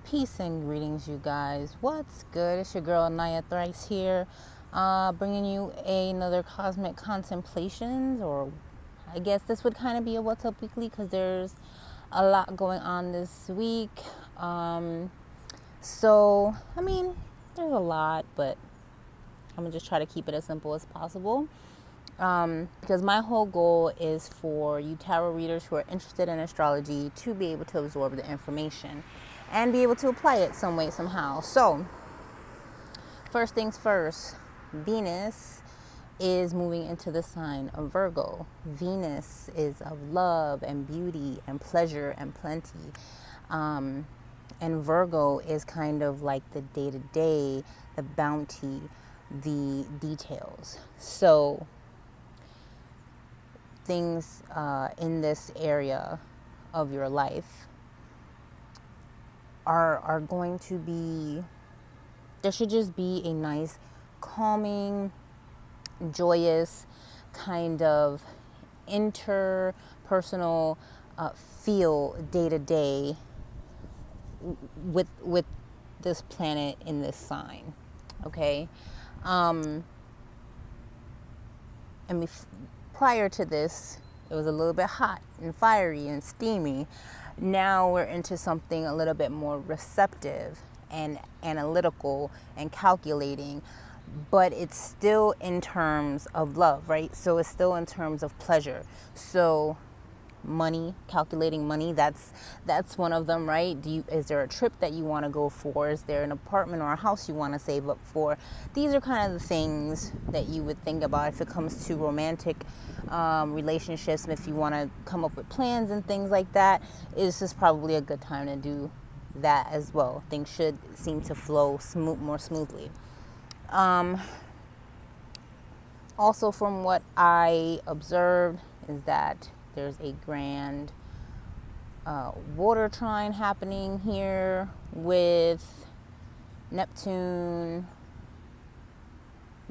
Peace and greetings, you guys. What's good? It's your girl Naya Thryce here, bringing you another Cosmic Contemplations, or I guess this would kind of be a What's Up Weekly because there's a lot going on this week. So, I mean, there's a lot, but I'm gonna just try to keep it as simple as possible. Because my whole goal is for you tarot readers who are interested in astrology to be able to absorb the information and be able to apply it some way, somehow. So, first things first, Venus is moving into the sign of Virgo. Venus is of love and beauty and pleasure and plenty. And Virgo is kind of like the day-to-day, the bounty, the details. So, things in this area of your life are going to be, there should just be a nice, calming, joyous kind of interpersonal feel day to day with this planet in this sign. Okay, and prior to this, it was a little bit hot and fiery and steamy. Now we're into something a little bit more receptive and analytical and calculating, but it's still in terms of love, right? So it's still in terms of pleasure. So money, calculating money, that's one of them, right? Is there a trip that you want to go for? Is there an apartment or a house you want to save up for? These are kind of the things that you would think about if it comes to romantic relationships. If you want to come up with plans and things like that, this is probably a good time to do that as well. Things should seem to flow more smoothly. Also, from what I observed, is that there's a grand water trine happening here with Neptune,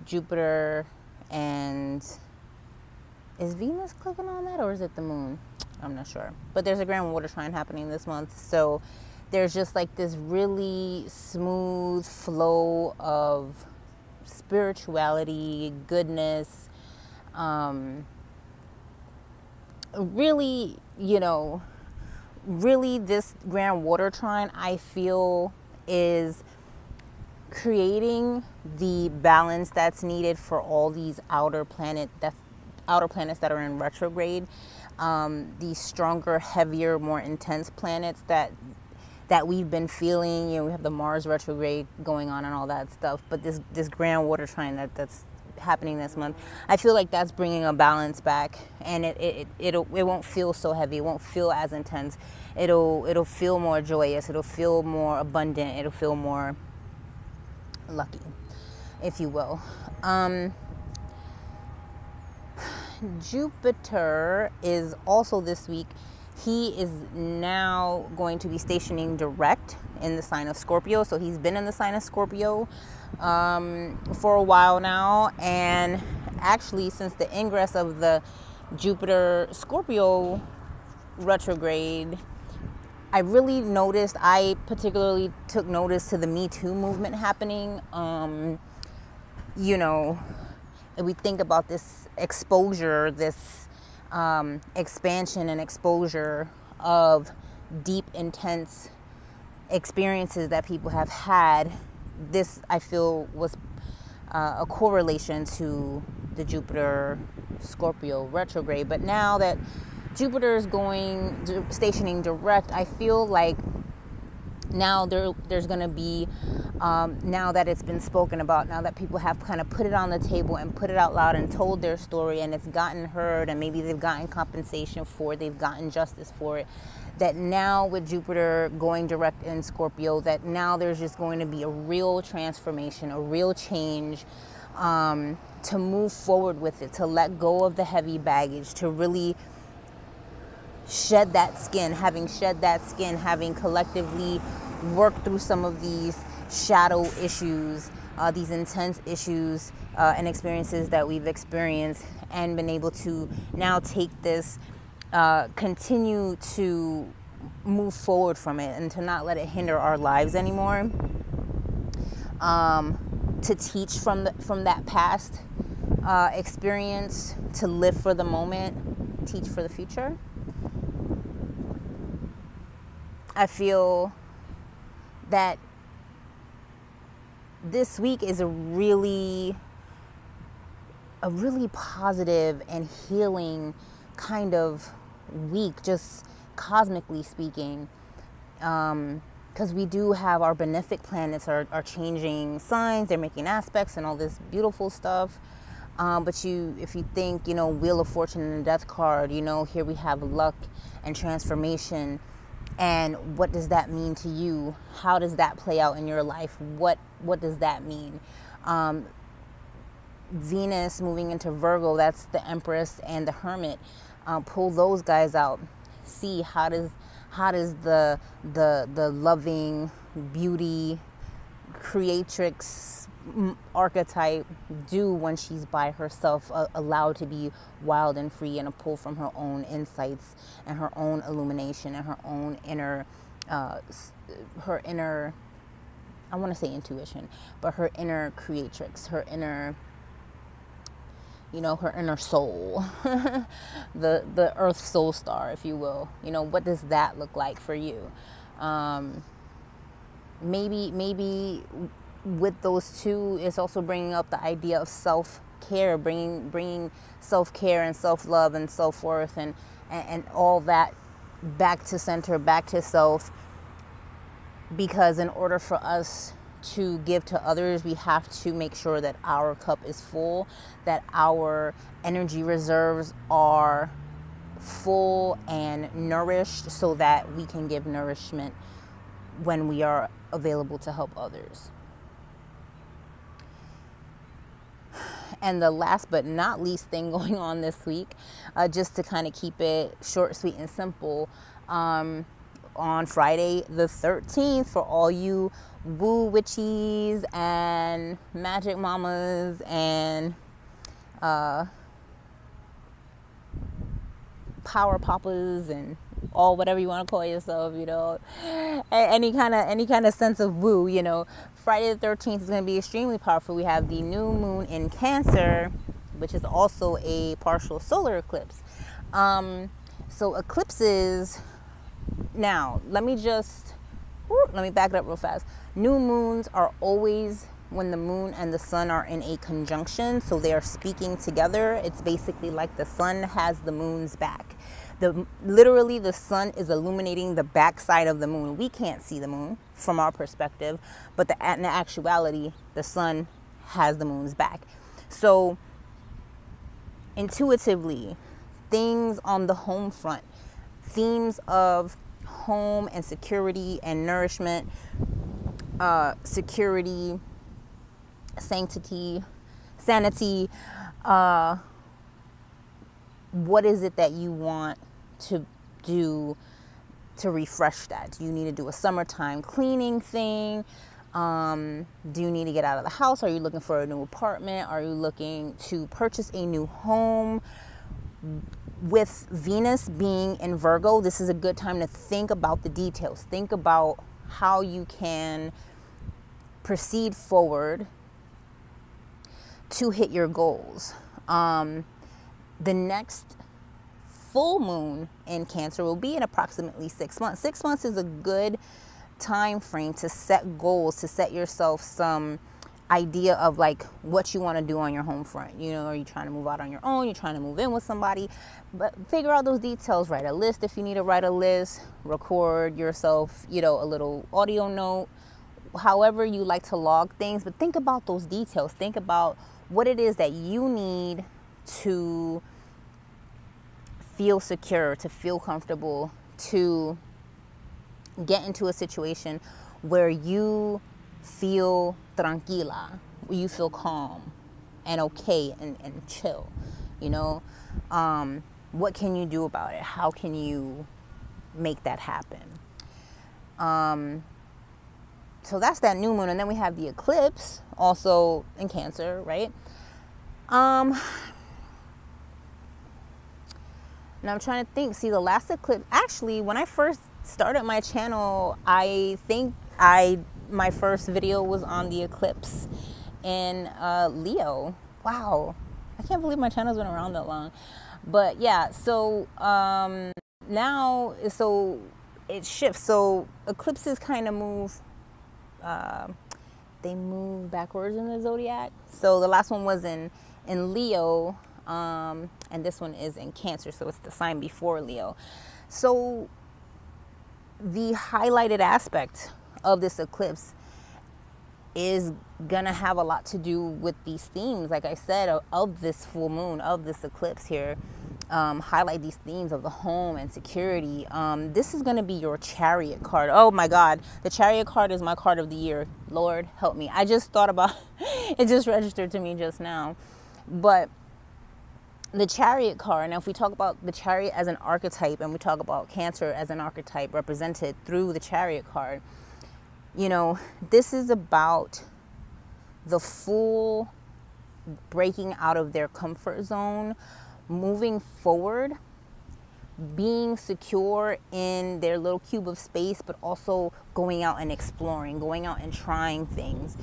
Jupiter, and is Venus clicking on that, or is it the moon? I'm not sure. But there's a grand water trine happening this month. So there's just like this really smooth flow of spirituality, goodness, really, really this grand water trine, I feel, is creating the balance that's needed for all these outer planets that are in retrograde. These stronger, heavier, more intense planets that we've been feeling. We have the Mars retrograde going on and all that stuff. But this grand water trine that's happening this month, I feel like that's bringing a balance back, and it won't feel so heavy. It won't feel as intense. It'll feel more joyous. It'll feel more abundant. It'll feel more lucky, if you will. Jupiter is also this week. He is now going to be stationing direct in the sign of Scorpio. So he's been in the sign of Scorpio for a while now. And actually, since the ingress of the Jupiter Scorpio retrograde, I really noticed, I particularly took notice to the Me Too movement happening. If we think about this exposure, this expansion and exposure of deep, intense experiences that people have had, this, I feel, was a correlation to the Jupiter Scorpio retrograde. But now that Jupiter is stationing direct, I feel like now there's going to be, now that it's been spoken about, now that people have kind of put it on the table and put it out loud and told their story, and it's gotten heard, and maybe they've gotten compensation for it, they've gotten justice for it, that now with Jupiter going direct in Scorpio, that now there's just going to be a real transformation, a real change, to move forward with it, to let go of the heavy baggage, to really shed that skin, having collectively worked through some of these shadow issues, these intense issues and experiences that we've experienced, and been able to now take this, continue to move forward from it and to not let it hinder our lives anymore. To teach from that past experience, to live for the moment, teach for the future. I feel that this week is a really positive and healing kind of week, just cosmically speaking, because we do have our benefic planets are changing signs, they're making aspects and all this beautiful stuff. But if you think, Wheel of Fortune and the Death card, here we have luck and transformation. And what does that mean to you? How does that play out in your life? What does that mean? Venus moving into Virgo, that's the Empress and the Hermit. Pull those guys out. See how does the loving beauty creatrix archetype do when she's by herself, allowed to be wild and free, and a pull from her own insights and her own illumination and her own inner I want to say intuition, but her inner creatrix, her inner soul, the earth soul star, if you will. What does that look like for you? Maybe with those two, it's also bringing up the idea of self-care, bringing self-care and self-love and self-worth and all that back to center, back to self. Because in order for us to give to others, we have to make sure that our cup is full, that our energy reserves are full and nourished, so that we can give nourishment when we are available to help others. And the last but not least thing going on this week, just to kind of keep it short, sweet, and simple, on Friday the 13th, for all you woo witchies and magic mamas and power papas and all whatever you want to call yourself, any kind of sense of woo, Friday the 13th is going to be extremely powerful. We have the new moon in Cancer, which is also a partial solar eclipse. So eclipses, now let me back it up real fast. New moons are always when the moon and the sun are in a conjunction, so they are speaking together. It's basically like the sun has the moon's back. Literally the sun is illuminating the backside of the moon. We can't see the moon from our perspective, but in actuality, the sun has the moon's back. So intuitively, things on the home front, themes of home and security and nourishment, security, sanctity, sanity, what is it that you want to do to refresh that? Do you need to do a summertime cleaning thing? Do you need to get out of the house? Are you looking for a new apartment? Are you looking to purchase a new home? With Venus being in Virgo, this is a good time to think about the details. Think about how you can proceed forward to hit your goals. The next full moon in Cancer will be in approximately 6 months. 6 months is a good time frame to set goals, to set yourself some idea of like what you want to do on your home front. Are you trying to move out on your own? You're trying to move in with somebody? But figure out those details. Write a list if you need to write a list. Record yourself, a little audio note. However you like to log things, but think about those details. Think about what it is that you need to feel secure, to feel comfortable, to get into a situation where you feel tranquila, where you feel calm and okay and chill. What can you do about it? How can you make that happen? So that's that new moon. And then we have the eclipse also in Cancer, right? Now I'm trying to think. See, the last eclipse, actually, when I first started my channel, I think my first video was on the eclipse in Leo. Wow, I can't believe my channel's been around that long. But yeah, so now, so it shifts. So eclipses kind of move, they move backwards in the zodiac. So the last one was in Leo, and this one is in Cancer, so it's the sign before Leo. So the highlighted aspect of this eclipse is gonna have a lot to do with these themes, like I said, of this full moon, of this eclipse here. Highlight these themes of the home and security. This is going to be your Chariot card. Oh my God, the Chariot card is my card of the year. Lord help me. I just thought about it, just registered to me just now. But the Chariot card, now if we talk about the Chariot as an archetype, and we talk about Cancer as an archetype represented through the Chariot card, you know, this is about the full breaking out of their comfort zone, moving forward, being secure in their little cube of space, but also going out and exploring, going out and trying things.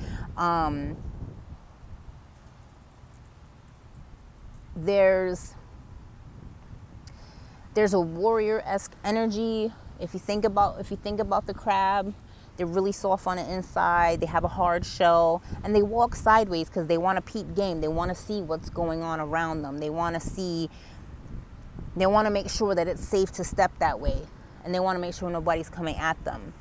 There's a warrior-esque energy. If you think about the crab, they're really soft on the inside. They have a hard shell, and they walk sideways because they want to peep game. They want to see what's going on around them. They want to make sure that it's safe to step that way, and they want to make sure nobody's coming at them.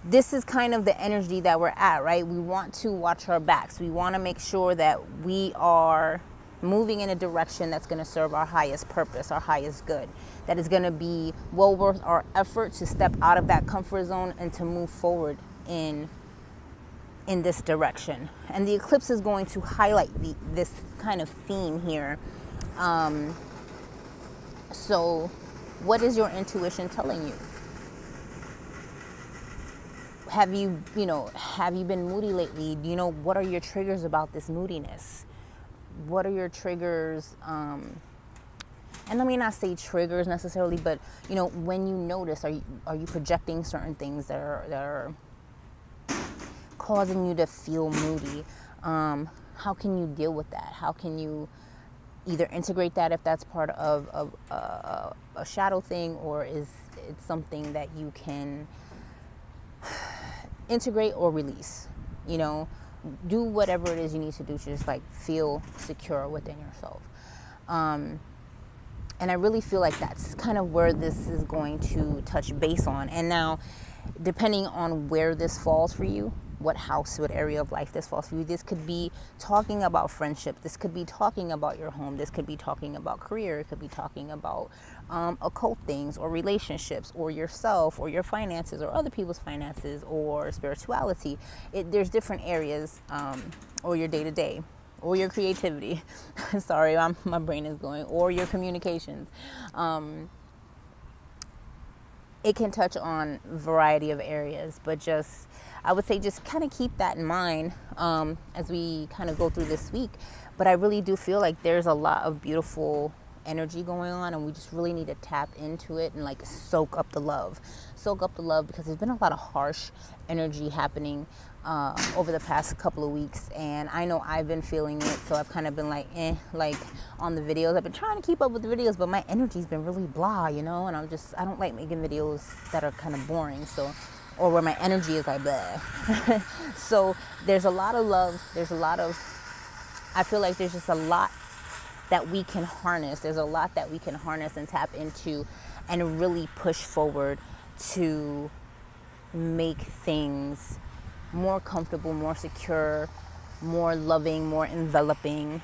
This is kind of the energy that we're at, right? We want to watch our backs. We want to make sure that we are moving in a direction that's going to serve our highest purpose, our highest good, that is going to be well worth our effort to step out of that comfort zone and to move forward in this direction. And the eclipse is going to highlight this kind of theme here. So what is your intuition telling you? Have you been moody lately? Do you know, what are your triggers about this moodiness? What are your triggers? And let me not say triggers necessarily, but you know, when you notice, are you projecting certain things that are causing you to feel moody? How can you deal with that? How can you either integrate that if that's part of a shadow thing, or is it something that you can integrate or release? You know, do whatever it is you need to do to just like feel secure within yourself. And I really feel like that's kind of where this is going to touch base on. And now, depending on where this falls for you, what house, what area of life this falls for you, this could be talking about friendship. This could be talking about your home. This could be talking about career. It could be talking about occult things or relationships or yourself or your finances or other people's finances or spirituality. There's different areas, or your day-to-day, or your creativity. Sorry, my brain is going. Or your communications. It can touch on a variety of areas, but I would say just kind of keep that in mind as we kind of go through this week. But I really do feel like there's a lot of beautiful energy going on, and we just really need to tap into it and like soak up the love, because there's been a lot of harsh energy happening over the past couple of weeks, and I know I've been feeling it. So I've kind of been like on the videos. I've been trying to keep up with the videos, but my energy's been really blah, you know, and I don't like making videos that are kind of boring, so, or where my energy is like blah. So there's a lot of love, I feel like there's just a lot that we can harness. There's a lot that we can harness and tap into and really push forward to make things more comfortable, more secure, more loving, more enveloping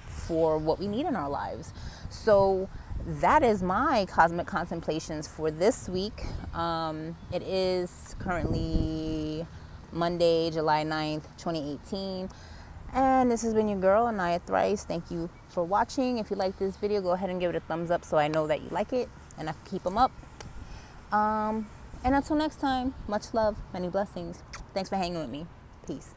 for what we need in our lives. So that is my Cosmic Contemplations for this week. It is currently Monday, July 9th, 2018. And this has been your girl, Anaya Thryce. Thank you for watching. If you like this video, go ahead and give it a thumbs up so I know that you like it and I can keep them up. And until next time, much love, many blessings. Thanks for hanging with me. Peace.